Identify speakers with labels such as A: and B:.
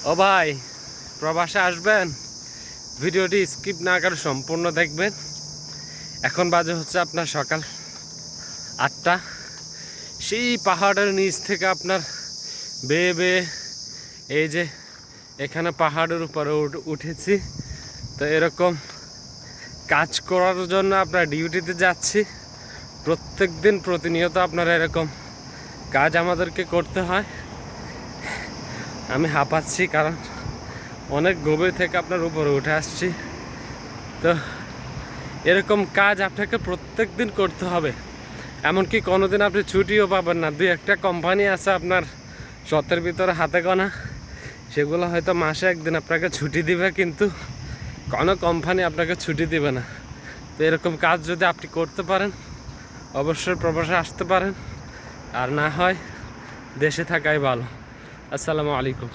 A: ও ভাই, প্রবাসে আসবেন, ভিডিওটি স্কিপ না করে সম্পূর্ণ দেখবেন। এখন বাজে হচ্ছে আপনার সকাল 8টা। সেই পাহাড়ের নিচ থেকে আপনার বেয়ে বেয়ে এই যে এখানে পাহাড়ের উপরে উঠেছি। তো এরকম কাজ করার জন্য আপনার ডিউটিতে যাচ্ছি। প্রত্যেক দিন প্রতিনিয়ত আপনার এরকম কাজ আমাদেরকে করতে হয়। আমি হাঁপাচ্ছি কারণ অনেক গভীর থেকে আপনার উপরে উঠে আসছি। তো এরকম কাজ আপনাকে প্রত্যেক দিন করতে হবে, এমনকি কোনো দিন আপনি ছুটিও পাবেন না। দুই একটা কোম্পানি আছে আপনার শতের ভিতরে হাতে গোনা, সেগুলো হয়তো মাসে একদিন আপনাকে ছুটি দিবে, কিন্তু কোনো কোম্পানি আপনাকে ছুটি দিবে না। তো এরকম কাজ যদি আপনি করতে পারেন, অবশ্যই প্রবাসে আসতে পারেন, আর না হয় দেশে থাকাই ভালো। আসসালামু আলাইকুম।